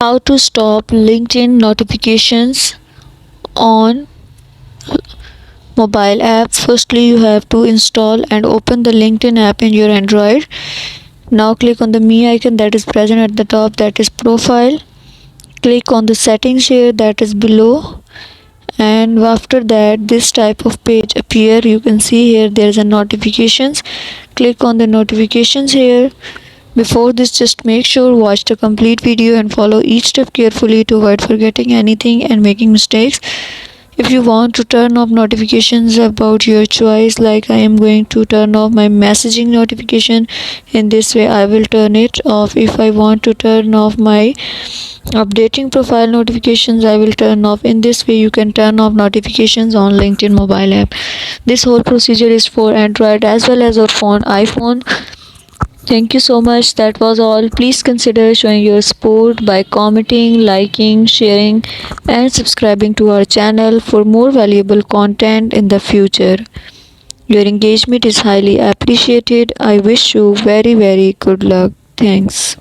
How to stop LinkedIn notifications on mobile app. Firstly, you have to install and open the LinkedIn app in your Android. Now click on the me icon that is present at the top, that is profile. Click on the settings here, that is below, and after that this type of page appear. You can see here there is a notifications. Click on the notifications here. Before this, just make sure watch the complete video and follow each step carefully to avoid forgetting anything and making mistakes. If you want to turn off notifications about your choice, like I am going to turn off my messaging notification, in this way I will turn it off. If I want to turn off my updating profile notifications, I will turn off. In this way you can turn off notifications on LinkedIn mobile app. This whole procedure is for Android as well as your phone iPhone. Thank you so much. That was all. Please consider showing your support by commenting, liking, sharing, and subscribing to our channel for more valuable content in the future. Your engagement is highly appreciated. I wish you very good luck. Thanks.